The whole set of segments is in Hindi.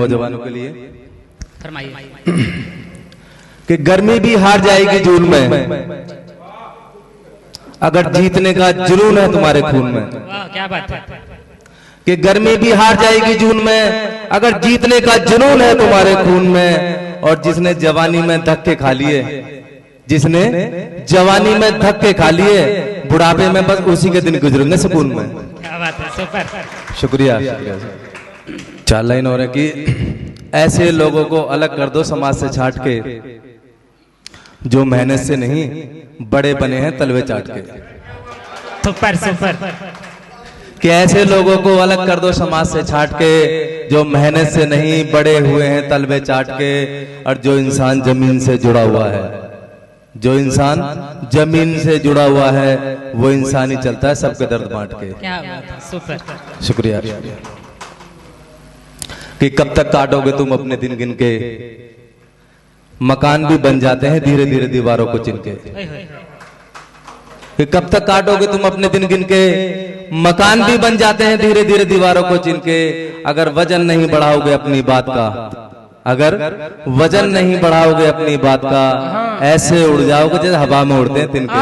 नौजवानों के लिए फरमाइए कि गर्मी भी हार जाएगी जून में अगर जीतने का जुनून है तुम्हारे खून में। वाह क्या बात है। कि गर्मी भी हार जाएगी जून में अगर जीतने का जुनून है तुम्हारे खून में। और जिसने जवानी में धक्के खा लिए, जिसने जवानी में धक्के खा लिए, बुढ़ापे में बस उसी के दिन गुजरेंगे सुकून में। क्या बात है, सुपर। शुक्रिया। 4 लाइन और है कि ऐसे लोगों को अलग कर दो समाज से छांट के, जो मेहनत से नहीं बड़े बने हैं तलवे चाट के। Super super. कि ऐसे लोगों को अलग कर दो समाज से छांट के, जो मेहनत से नहीं बड़े हुए हैं तलवे चाट के। और जो इंसान जमीन से जुड़ा हुआ है, जो इंसान जमीन से जुड़ा हुआ है, वो इंसान ही चलता है सबके दर्द बांट के। क्या बात है, सुपर। शुक्रिया। कि कब तक काटोगे तुम अपने दिन गिन के, मकान भी बन जाते हैं धीरे धीरे दीवारों को चिनके। कि कब तक काटोगे तुम अपने दिन गिन के, मकान भी बन जाते हैं धीरे धीरे दीवारों को चिनके। अगर वजन नहीं बढ़ाओगे अपनी बात का, अगर वजन नहीं बढ़ाओगे अपनी बात का, ऐसे उड़ जाओगे जैसे हवा में उड़ते हैं तिनके।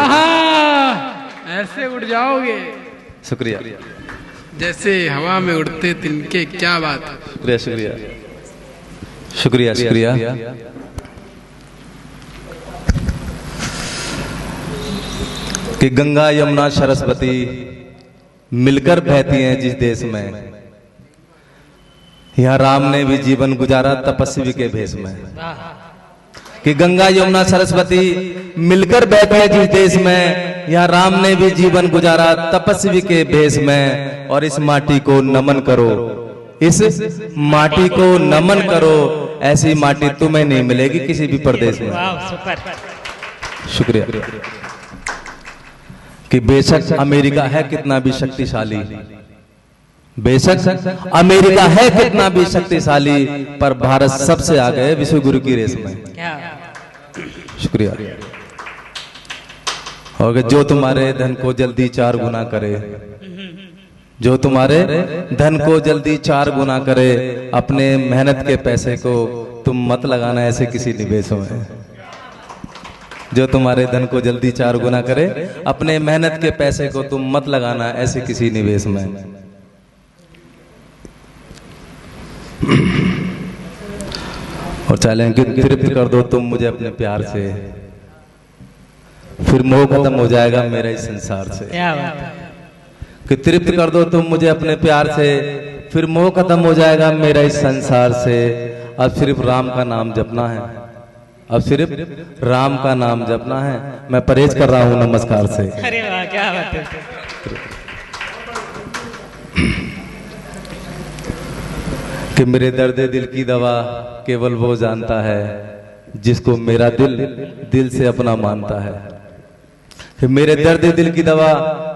ऐसे उड़ जाओगे। शुक्रिया। जैसे हवा में उड़ते तिनके। क्या बात है। शुक्रिया शुक्रिया शुक्रिया शुक्रिया। कि गंगा यमुना सरस्वती मिलकर बहती हैं जिस देश में, यहाँ राम ने भी जीवन गुजारा तपस्वी के भेष में। कि गंगा यमुना सरस्वती मिलकर बहती हैं जिस देश में, यहाँ राम ने भी जीवन गुजारा तपस्वी के भेष में। और इस माटी को नमन करो, इस माटी को नमन करो, ऐसी माटी तुम्हें नहीं मिलेगी किसी भी प्रदेश में। शुक्रिया। कि बेशक अमेरिका है कितना भी शक्तिशाली, बेशक अमेरिका है कितना भी शक्तिशाली, पर भारत सबसे आगे है विश्व गुरु की रेस में। शुक्रिया। और जो तुम्हारे धन को जल्दी 4 गुना करे, जो तुम्हारे धन को जल्दी 4 गुना करे, अपने मेहनत के पैसे को तुम मत लगाना ऐसे किसी निवेशों में। जो तुम्हारे धन को जल्दी 4 गुना करे, अपने मेहनत के पैसे को तुम मत लगाना ऐसे किसी निवेश में। और चैलेंज की तृप्त कर दो तुम मुझे अपने प्यार से, फिर मोह खत्म हो जाएगा मेरा इस संसार से। क्या बात है। कि तृप्त कर दो तुम मुझे अपने प्यार से, फिर मोह खत्म हो जाएगा मेरा इस संसार से। अब सिर्फ राम का नाम जपना है, अब सिर्फ राम का नाम जपना है। मैं परहेज कर रहा हूं नमस्कार से। अरे वाह क्या बात है। कि मेरे दर्द दिल की दवा केवल वो जानता है जिसको मेरा दिल दिल से अपना मानता है। कि मेरे दर्द दिल की दवा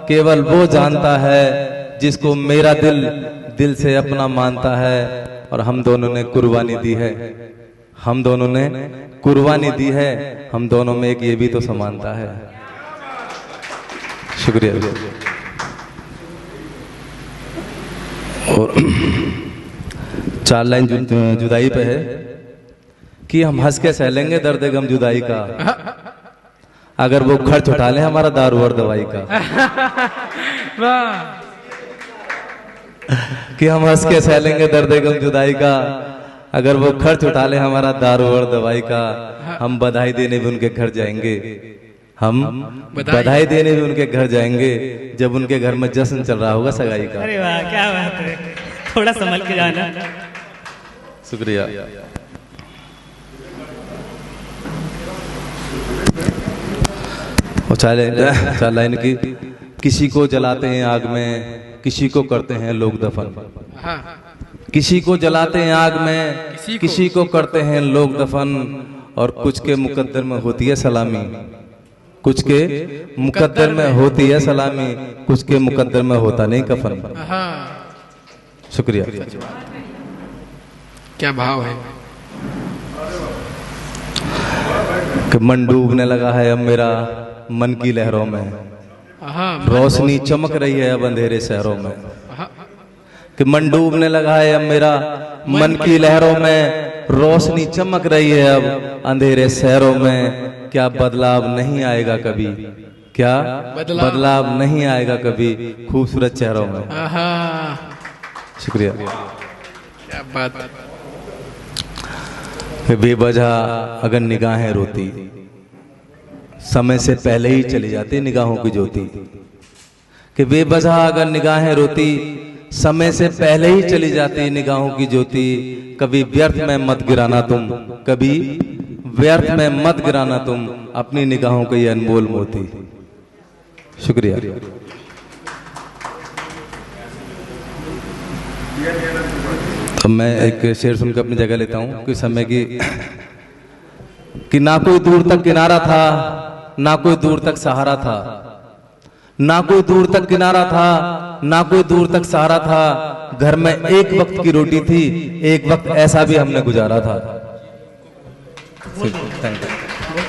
केवल वो जानता है जिसको मेरा दिल दिल से अपना मानता है। और हम दोनों ने कुर्बानी दी है, हम दोनों ने कुर्बानी दी है, हम दोनों में एक ये भी तो समानता है। शुक्रिया। और 4 लाइन जुदाई पे है कि हम हंस के सह लेंगे दर्द गम जुदाई का, अगर वो खर्च उठा ले हमारा दारू और दवाई का। कि हम हंस के सह लेंगे दर्द गम जुदाई का, अगर वो खर्च उठा ले हमारा दारू और दवाई का। हम बधाई देने भी उनके घर जाएंगे, हम बधाई देने भी उनके घर जाएंगे, जब उनके घर में जश्न चल रहा होगा सगाई का। अरे वाह क्या बात है। थोड़ा संभल के जाना। शुक्रिया। और 4 लाइन की, किसी को जलाते हैं आग में, किसी को करते हैं लोग दफन। किसी को जलाते हैं आग में, किसी को करते हैं लोग दफन। और कुछ के मुकद्दर में होती है सलामी, कुछ के मुकद्दर में होती है सलामी, कुछ के मुकद्दर में होता नहीं कफन। शुक्रिया। क्या भाव है। कि मन डूबने लगा है अब मेरा मन की लहरों में, रोशनी चमक रही है अब अंधेरे शहरों में। कि मन डूबने लगा है अब मेरा, मन की लहरों में रोशनी चमक रही है अब अंधेरे शहरों में। क्या बदलाव नहीं आएगा कभी, क्या बदलाव नहीं आएगा कभी खूबसूरत चेहरों में। आहा, शुक्रिया। क्या बात। बेवजह अगर निगाहें रोती, समय से पहले ही चली जाती निगाहों की ज्योति। कि बेवजह अगर निगाहें रोती, समय से पहले ही चली जाती निगाहों की ज्योति। कभी व्यर्थ में मत गिराना तुम, कभी व्यर्थ में मत गिराना तुम अपनी निगाहों के ये अनमोल मोती। शुक्रिया। तो मैं एक शेर सुनकर अपनी जगह लेता हूं कि समय की कि ना कोई दूर तक किनारा था, ना कोई दूर तक सहारा था, ना कोई दूर तक किनारा था, ना कोई दूर तक सहारा था। घर में एक वक्त की रोटी थी, एक वक्त ऐसा भी हमने गुजारा था। Thank you.